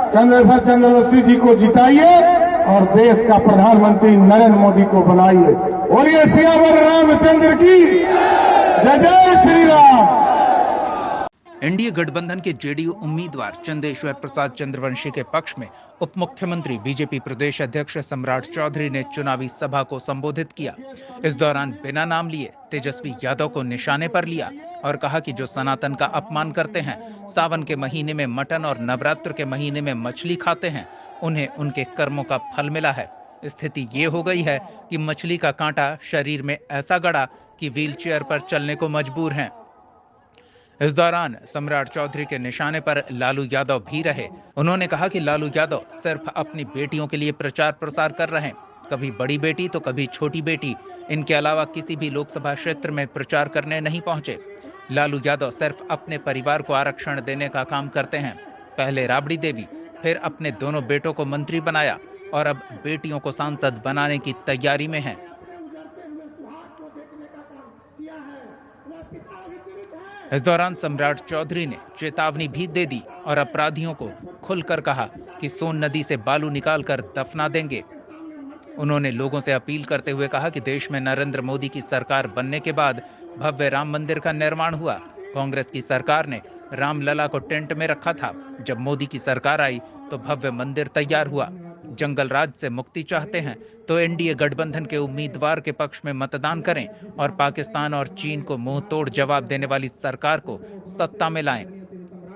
चंद्रशेखर चंद्रवंशी जी को जिताइए और देश का प्रधानमंत्री नरेंद्र मोदी को बनाइए। बोलिए सियावर रामचंद्र की जय, जय श्री राम। एनडीए गठबंधन के जेडीयू उम्मीदवार चंदेश्वर प्रसाद चंद्रवंशी के पक्ष में उप मुख्यमंत्री बीजेपी प्रदेश अध्यक्ष सम्राट चौधरी ने चुनावी सभा को संबोधित किया। इस दौरान बिना नाम लिए तेजस्वी यादव को निशाने पर लिया और कहा कि जो सनातन का अपमान करते हैं, सावन के महीने में मटन और नवरात्र के महीने में मछली खाते हैं, उन्हें उनके कर्मों का फल मिला है। स्थिति ये हो गई है कि मछली का कांटा शरीर में ऐसा गड़ा कि व्हीलचेयर पर चलने को मजबूर हैं। इस दौरान सम्राट चौधरी के निशाने पर लालू यादव भी रहे। उन्होंने कहा कि लालू यादव सिर्फ अपनी बेटियों के लिए प्रचार प्रसार कर रहे हैं, कभी बड़ी बेटी तो कभी छोटी बेटी, इनके अलावा किसी भी लोकसभा क्षेत्र में प्रचार करने नहीं पहुंचे। लालू यादव सिर्फ अपने परिवार को आरक्षण देने का काम करते हैं। पहले राबड़ी देवी, फिर अपने दोनों बेटों को मंत्री बनाया और अब बेटियों को सांसद बनाने की तैयारी में हैं। इस दौरान सम्राट चौधरी ने चेतावनी भी दे दी और अपराधियों को खुलकर कहा कि सोन नदी से बालू निकालकर दफना देंगे। उन्होंने लोगों से अपील करते हुए कहा कि देश में नरेंद्र मोदी की सरकार बनने के बाद भव्य राम मंदिर का निर्माण हुआ। कांग्रेस की सरकार ने रामलला को टेंट में रखा था। जब मोदी की सरकार आई तो भव्य मंदिर तैयार हुआ। जंगल राज से मुक्ति चाहते हैं तो एनडीए गठबंधन के उम्मीदवार के पक्ष में मतदान करें और पाकिस्तान और चीन को मुंह तोड़ जवाब देने वाली सरकार को सत्ता में लाएं।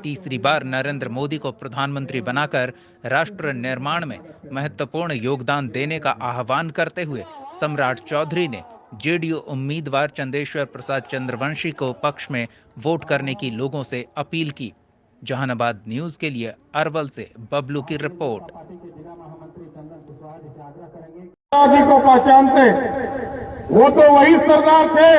तीसरी बार नरेंद्र मोदी को प्रधानमंत्री बनाकर राष्ट्र निर्माण में महत्वपूर्ण योगदान देने का आह्वान करते हुए सम्राट चौधरी ने जेडीयू उम्मीदवार चंदेश्वर प्रसाद चंद्रवंशी को पक्ष में वोट करने की लोगों से अपील की। जहानाबाद न्यूज के लिए अरवल से बबलू की रिपोर्ट। जी को पहचानते, वो तो वही सरदार थे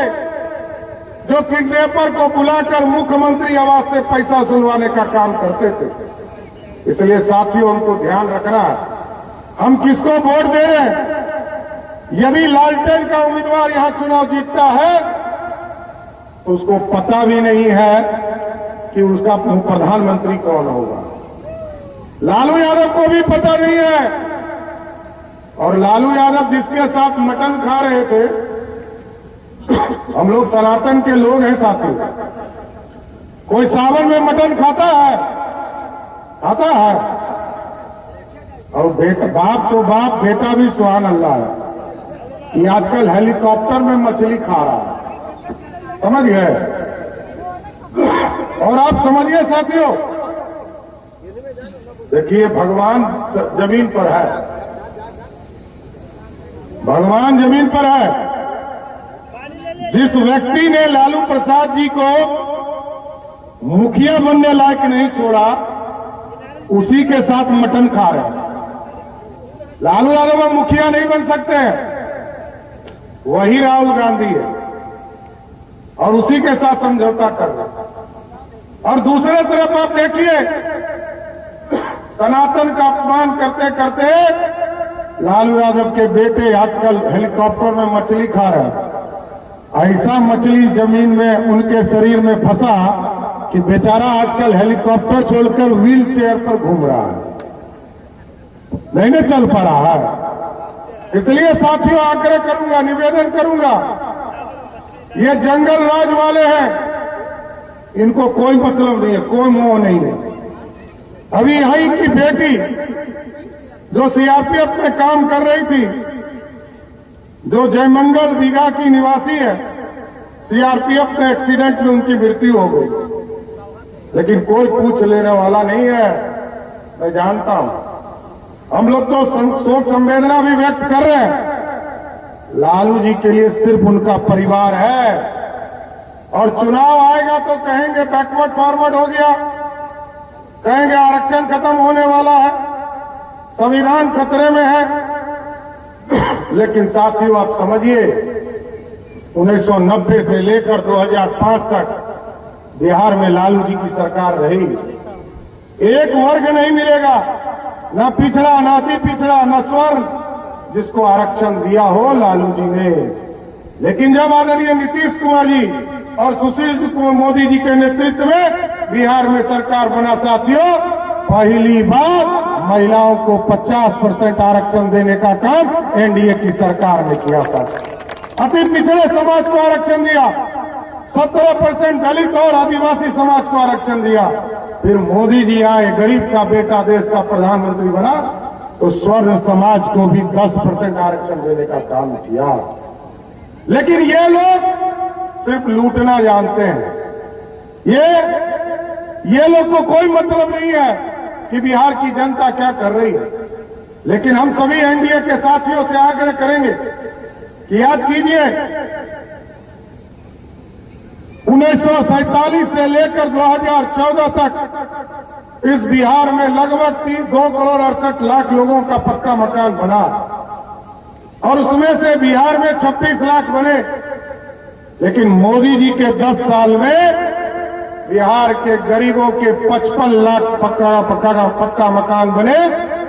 जो किडनैपर को बुलाकर मुख्यमंत्री आवास से पैसा सुलवाने का काम करते थे। इसलिए साथियों, हमको ध्यान रखना है हम किसको वोट दे रहे हैं। यदि लालटेन का उम्मीदवार यहां चुनाव जीतता है तो उसको पता भी नहीं है कि उसका प्रधानमंत्री कौन होगा। लालू यादव को भी पता नहीं है। और लालू यादव जिसके साथ मटन खा रहे थे, हम लोग सनातन के लोग हैं साथियों। कोई सावन में मटन खाता है? खाता है। और बेटा, बाप तो बाप, बेटा भी सुभान अल्लाह है। ये आजकल हेलीकॉप्टर में मछली खा रहा है, समझ गए। और आप समझिए साथियों, देखिए भगवान जमीन पर है, भगवान जमीन पर है। जिस व्यक्ति ने लालू प्रसाद जी को मुखिया बनने लायक नहीं छोड़ा, उसी के साथ मटन खा रहे हैं। लालू यादव मुखिया नहीं बन सकते हैं, वही राहुल गांधी है और उसी के साथ समझौता कर रहे हैं। और दूसरे तरफ आप देखिए, सनातन का अपमान करते करते लालू यादव के बेटे आजकल हेलीकॉप्टर में मछली खा रहे हैं। ऐसा मछली जमीन में उनके शरीर में फंसा कि बेचारा आजकल हेलीकॉप्टर छोड़कर व्हील चेयर पर घूम रहा है, नहीं न चल पा रहा है। इसलिए साथियों, आग्रह करूंगा, निवेदन करूंगा, ये जंगल राज वाले हैं, इनको कोई मतलब नहीं है, कोई मोह नहीं है। अभी यहीं की बेटी जो सीआरपीएफ में काम कर रही थी, जो जयमंगल दीघा की निवासी है, सीआरपीएफ के एक्सीडेंट में उनकी मृत्यु हो गई, लेकिन कोई पूछ लेने वाला नहीं है। मैं जानता हूं, हम लोग तो शोक संवेदना भी व्यक्त कर रहे हैं। लालू जी के लिए सिर्फ उनका परिवार है। और चुनाव आएगा तो कहेंगे बैकवर्ड फॉरवर्ड हो गया, कहेंगे आरक्षण खत्म होने वाला है, संविधान खतरे में है। लेकिन साथियों, आप समझिए, 1990 से लेकर 2005 तक बिहार में लालू जी की सरकार रही। एक वर्ग नहीं मिलेगा, न पिछड़ा, न अति पिछड़ा, न स्वर्ण, जिसको आरक्षण दिया हो लालू जी ने। लेकिन जब आदरणीय नीतीश कुमार जी और सुशील कुमार मोदी जी के नेतृत्व में बिहार में सरकार बना, साथियों, पहली बात महिलाओं को 50% आरक्षण देने का काम एनडीए की सरकार ने किया था। अति पिछड़े समाज को आरक्षण दिया, 17% दलित और आदिवासी समाज को आरक्षण दिया। फिर मोदी जी आए, गरीब का बेटा देश का प्रधानमंत्री बना, तो स्वर्ण समाज को भी 10% आरक्षण देने का काम किया। लेकिन ये लोग सिर्फ लूटना जानते हैं। ये लोग को कोई मतलब नहीं है कि बिहार की जनता क्या कर रही है। लेकिन हम सभी एनडीए के साथियों से आग्रह करेंगे कि याद कीजिए, 1947 से लेकर 2014 तक इस बिहार में लगभग 2 करोड़ 68 लाख लोगों का पक्का मकान बना, और उसमें से बिहार में 26 लाख बने। लेकिन मोदी जी के 10 साल में बिहार के गरीबों के 55 लाख पक्का मकान बने,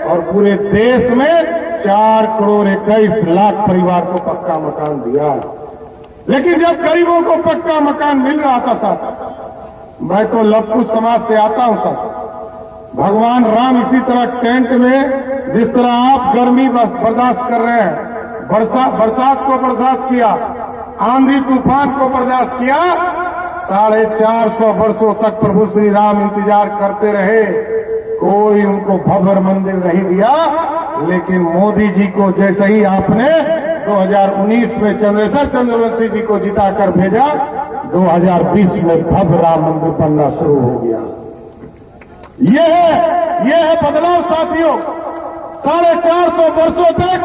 और पूरे देश में 4 करोड़ 21 लाख परिवार को पक्का मकान दिया। लेकिन जब गरीबों को पक्का मकान मिल रहा था साथ, मैं तो लवकुश समाज से आता हूं साथ, भगवान राम इसी तरह टेंट में, जिस तरह आप गर्मी बर्दाश्त कर रहे हैं, बरसात को बर्दाश्त किया, आंधी तूफान को बर्दाश्त किया, 450 वर्षों तक प्रभु श्री राम इंतजार करते रहे, कोई उनको भव्य मंदिर नहीं दिया। लेकिन मोदी जी को जैसे ही आपने 2019 में चंद्रेश्वर चंद्रवंशी जी को जिताकर भेजा, 2020 में भव्य राम मंदिर बनना शुरू हो गया। ये है बदलाव साथियों। 450 वर्षों तक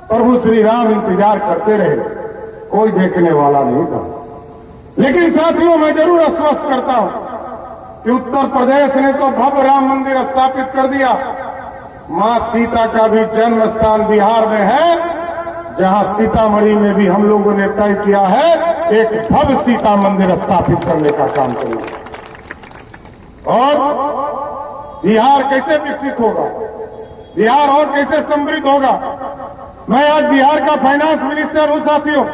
प्रभु श्री राम इंतजार करते रहे, कोई देखने वाला नहीं था। लेकिन साथियों, मैं जरूर आश्वस्त करता हूं कि उत्तर प्रदेश ने तो भव्य राम मंदिर स्थापित कर दिया। मां सीता का भी जन्म स्थान बिहार में है, जहां सीतामढ़ी में भी हम लोगों ने तय किया है एक भव्य सीता मंदिर स्थापित करने का काम करेंगे। और बिहार कैसे विकसित होगा, बिहार और कैसे समृद्ध होगा। मैं आज बिहार का फाइनेंस मिनिस्टर हूं साथियों।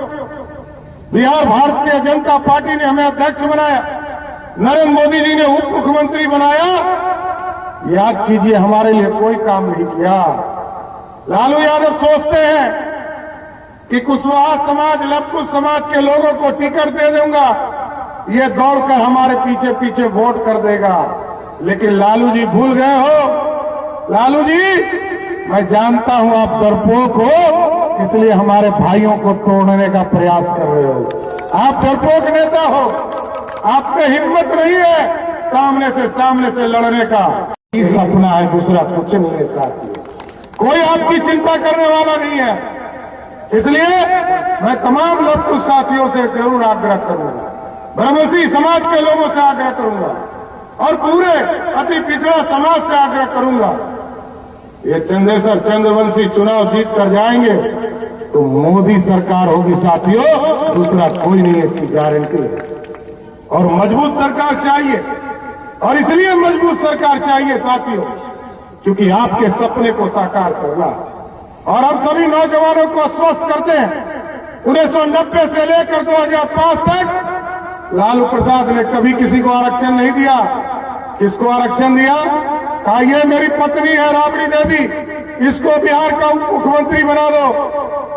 बिहार भारतीय जनता पार्टी ने हमें अध्यक्ष बनाया, नरेंद्र मोदी जी ने उप मुख्यमंत्री बनाया। याद कीजिए, हमारे लिए कोई काम नहीं किया। लालू यादव सोचते हैं कि कुशवाहा समाज, लवकुश समाज के लोगों को टिकट दे दूंगा, ये दौड़कर हमारे पीछे पीछे वोट कर देगा। लेकिन लालू जी भूल गए हो। लालू जी, मैं जानता हूं आप डरपोक हो, इसलिए हमारे भाइयों को तोड़ने का प्रयास कर रहे हो। आप डरपोक नेता हो, आप में हिम्मत नहीं है सामने से लड़ने का। ये सपना है, दूसरा कुछ नहीं है साथियों। कोई आपकी चिंता करने वाला नहीं है। इसलिए मैं तमाम लवकुश साथियों से जरूर आग्रह करूंगा, ब्रह्मसी समाज के लोगों से आग्रह करूंगा, और पूरे अति पिछड़ा समाज से आग्रह करूंगा। ये चंद्रेश्वर चंद्रवंशी चुनाव जीत कर जाएंगे तो मोदी सरकार होगी साथियों, दूसरा कोई नहीं है, इसकी गारंटी है। और मजबूत सरकार चाहिए, और इसलिए मजबूत सरकार चाहिए साथियों क्योंकि आपके सपने को साकार करना। और हम सभी नौजवानों को आश्वस्त करते हैं, 1990 से लेकर 2005 तक लालू प्रसाद ने कभी किसी को आरक्षण नहीं दिया। किसको आरक्षण दिया? कहा ये मेरी पत्नी है राबड़ी देवी, इसको बिहार का उप मुख्यमंत्री बना दो।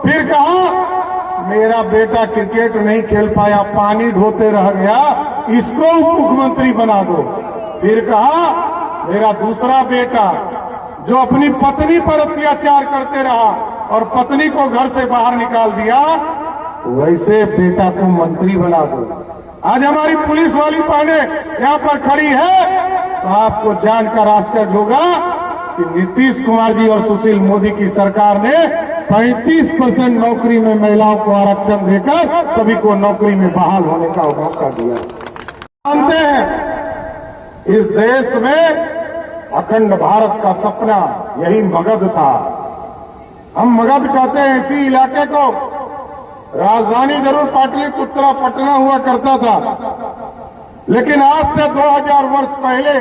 फिर कहा मेरा बेटा क्रिकेट नहीं खेल पाया, पानी ढोते रह गया, इसको उप मुख्यमंत्री बना दो। फिर कहा मेरा दूसरा बेटा जो अपनी पत्नी पर अत्याचार करते रहा और पत्नी को घर से बाहर निकाल दिया, वैसे बेटा को मंत्री बना दो। आज हमारी पुलिस वाली बहनें यहां पर खड़ी है तो आपको जानकर आश्चर्य होगा कि नीतीश कुमार जी और सुशील मोदी की सरकार ने 35% नौकरी में महिलाओं को आरक्षण देकर सभी को नौकरी में बहाल होने का मौका दिया। जानते हैं इस देश में अखंड भारत का सपना यही मगध था। हम मगध कहते हैं इसी इलाके को। राजधानी जरूर पाटलिपुत्र पटना हुआ करता था, लेकिन आज से 2000 वर्ष पहले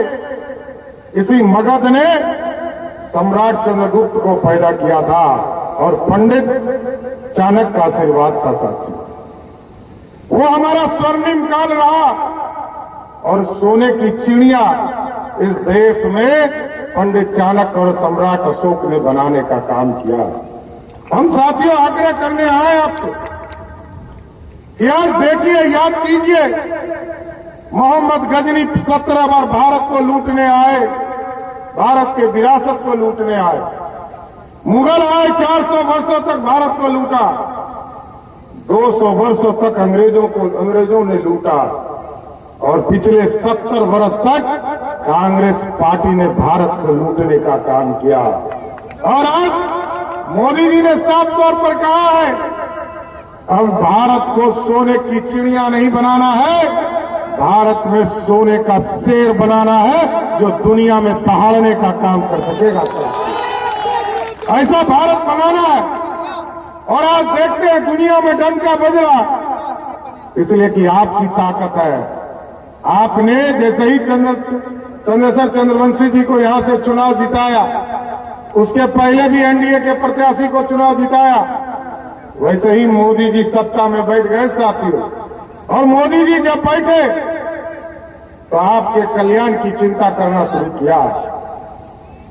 इसी मगध ने सम्राट चंद्रगुप्त को पैदा किया था और पंडित चाणक्य का आशीर्वाद था साथी। वो हमारा स्वर्णिम काल रहा और सोने की चिड़िया इस देश में पंडित चाणक्य और सम्राट अशोक ने बनाने का काम किया। हम साथियों आग्रह करने आए आपसे कि आज देखिए, याद कीजिए, मोहम्मद गजनी 17 बार भारत को लूटने आए, भारत के विरासत को लूटने आए। मुगल आए 400 वर्षों तक भारत को लूटा, 200 वर्षों तक अंग्रेजों ने लूटा, और पिछले 70 वर्ष तक कांग्रेस पार्टी ने भारत को लूटने का काम किया। और आज मोदी जी ने साफ तौर पर कहा है, अब भारत को सोने की चिड़िया नहीं बनाना है, भारत में सोने का शेर बनाना है जो दुनिया में दहाड़ने का काम कर सकेगा। ऐसा भारत बनाना है। और आज देखते हैं दुनिया में डंका बज रहा, इसलिए कि आपकी ताकत है। आपने जैसे ही चंद्रशेखर चंद्रवंशी जी को यहां से चुनाव जिताया, उसके पहले भी एनडीए के प्रत्याशी को चुनाव जिताया, वैसे ही मोदी जी सत्ता में बैठ गए साथियों। और मोदी जी जब बैठे तो आपके कल्याण की चिंता करना शुरू किया।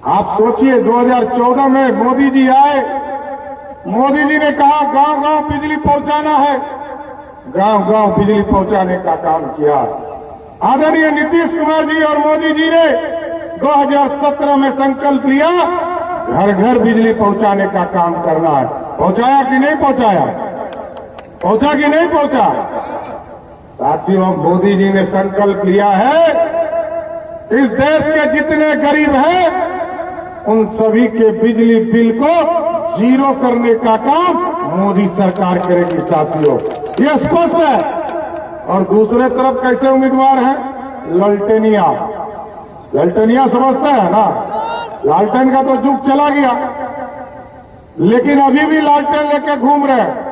आप सोचिए, 2014 में मोदी जी आए, मोदी जी ने कहा गांव-गांव बिजली पहुंचाना है, गांव-गांव बिजली पहुंचाने का काम किया। आदरणीय नीतीश कुमार जी और मोदी जी ने 2017 में संकल्प लिया, घर घर बिजली पहुंचाने का काम करना है। पहुंचाया कि नहीं पहुंचाया? पहुंचा कि नहीं पहुंचा? साथियों, मोदी जी ने संकल्प लिया है, इस देश के जितने गरीब हैं उन सभी के बिजली बिल को जीरो करने का काम मोदी सरकार करेगी साथियों, ये स्पष्ट है। और दूसरे तरफ कैसे उम्मीदवार हैं? ललटेनिया। ललटेनिया समझते हैं ना, लालटेन का तो युग चला गया, लेकिन अभी भी लालटेन लेके घूम रहे हैं।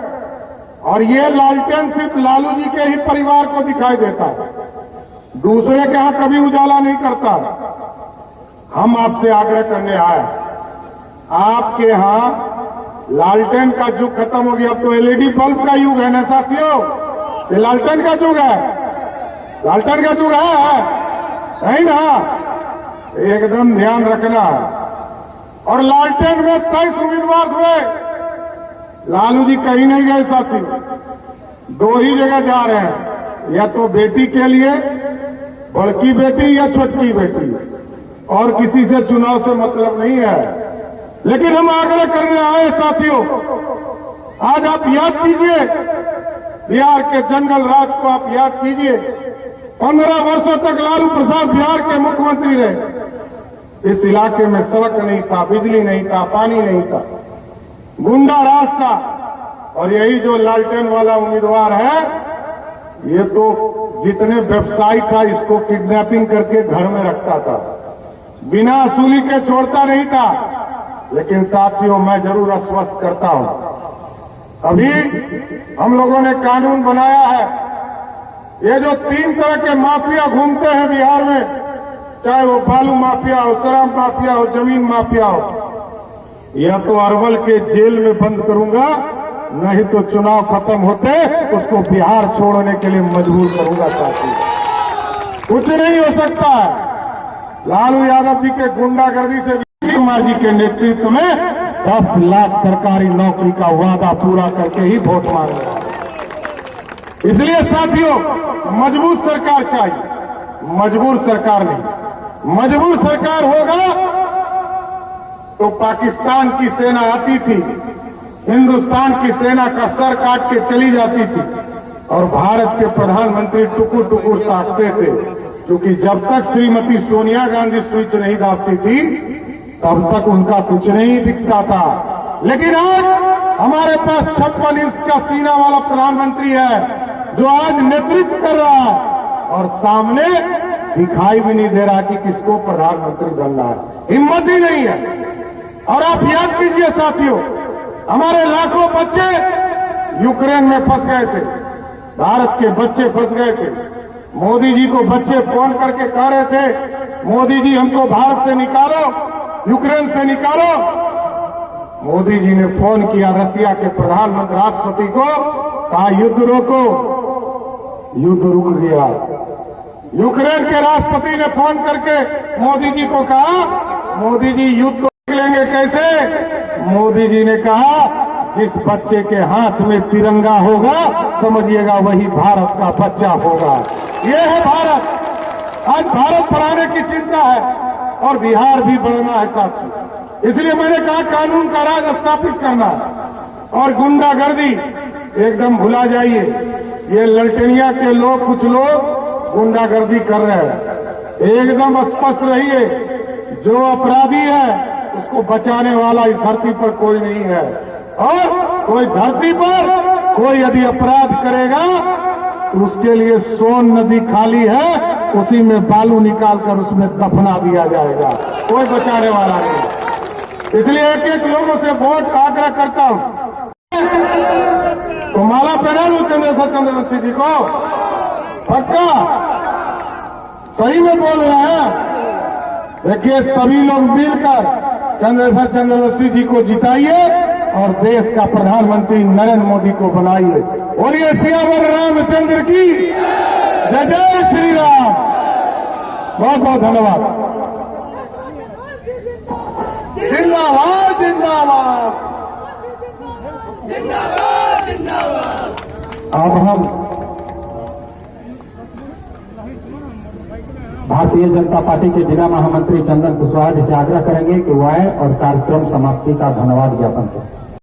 और ये लालटेन सिर्फ लालू जी के ही परिवार को दिखाई देता है, दूसरे के यहां कभी उजाला नहीं करता। हम आपसे आग्रह करने आए, आपके यहां लालटेन का युग खत्म हो गया, अब तो एलईडी बल्ब का युग है ना साथियों। ये लालटेन का युग है, लालटेन का युग है नहीं ना, एकदम ध्यान रखना है। और लालटेन में 23 उम्मीदवार हुए, लालू जी कहीं नहीं गए साथी, 2 ही जगह जा रहे हैं, या तो बेटी के लिए, बड़की बेटी या छोटकी बेटी, और किसी से चुनाव से मतलब नहीं है। लेकिन हम आग्रह करने आए साथियों, आज आप याद कीजिए, बिहार के जंगल राज को आप याद कीजिए। 15 वर्षों तक लालू प्रसाद बिहार के मुख्यमंत्री रहे। इस इलाके में सड़क नहीं था, बिजली नहीं था, पानी नहीं था, गुंडा राज था। और यही जो लालटेन वाला उम्मीदवार है, ये तो जितने व्यवसायी था इसको किडनैपिंग करके घर में रखता था, बिना असूली के छोड़ता नहीं था। लेकिन साथियों, मैं जरूर आश्वस्त करता हूं, अभी हम लोगों ने कानून बनाया है, ये जो 3 तरह के माफिया घूमते हैं बिहार में, चाहे वो बालू माफिया हो, शराब माफिया हो, जमीन माफिया हो, या तो अरवल के जेल में बंद करूंगा, नहीं तो चुनाव खत्म होते उसको बिहार छोड़ने के लिए मजबूर करूंगा साथी। कुछ नहीं हो सकता है। लालू यादव जी के गुंडागर्दी से नीतीश कुमार जी के नेतृत्व में 10 लाख सरकारी नौकरी का वादा पूरा करके ही वोट मांगेगा। इसलिए साथियों, मजबूत सरकार चाहिए, मजबूर सरकार नहीं। मजबूर सरकार होगा तो पाकिस्तान की सेना आती थी, हिंदुस्तान की सेना का सर काट के चली जाती थी, और भारत के प्रधानमंत्री टुकुर टुकुर ताकते थे, क्योंकि जब तक श्रीमती सोनिया गांधी स्विच नहीं दाबती थी तब तक उनका कुछ नहीं दिखता था। लेकिन आज हमारे पास 56 इंच का सीना वाला प्रधानमंत्री है, जो आज नेतृत्व कर रहा है, और सामने दिखाई भी नहीं दे रहा कि किसको प्रधानमंत्री बनना है, हिम्मत ही नहीं है। और आप याद कीजिए साथियों, हमारे लाखों बच्चे यूक्रेन में फंस गए थे, भारत के बच्चे फंस गए थे। मोदी जी को बच्चे फोन करके कह रहे थे, मोदी जी हमको भारत से निकालो, यूक्रेन से निकालो। मोदी जी ने फोन किया रसिया के प्रधानमंत्री राष्ट्रपति को, कहा युद्ध रोको, युद्ध रुक गया। यूक्रेन के राष्ट्रपति ने फोन करके मोदी जी को कहा, मोदी जी युद्ध तो निकलेंगे कैसे? मोदी जी ने कहा जिस बच्चे के हाथ में तिरंगा होगा समझिएगा वही भारत का बच्चा होगा। ये है भारत। आज भारत बढ़ाने की चिंता है और बिहार भी बढ़ना है साथियों। इसलिए मैंने कहा कानून का राज स्थापित करना और गुंडागर्दी एकदम भुला जाइए। ये ललटेनिया के लोग, कुछ लोग गुंडागर्दी कर रहे हैं। एकदम स्पष्ट रहिए, जो अपराधी है उसको बचाने वाला इस धरती पर कोई नहीं है। और कोई धरती पर कोई यदि अपराध करेगा तो उसके लिए सोन नदी खाली है, उसी में बालू निकालकर उसमें दफना दिया जाएगा। कोई बचाने वाला नहीं। इसलिए एक एक लोगों से वोट का आग्रह करता हूं। तो माला पहना लू चंद्रवंशी जी को? पक्का? सही में बोल रहे हैं? देखिए, सभी लोग मिलकर चंद्रवंशी जी को जिताइए और देश का प्रधानमंत्री नरेंद्र मोदी को बनाइए। बोलिए सियावर रामचंद्र की जय। जय श्री राम। बहुत बहुत धन्यवाद। जिंदाबाद जिंदाबाद। अब हम भारतीय जनता पार्टी के जिला महामंत्री चंदन कुशवाहा जी से आग्रह करेंगे कि वह आए और कार्यक्रम समाप्ति का धन्यवाद ज्ञापन करें।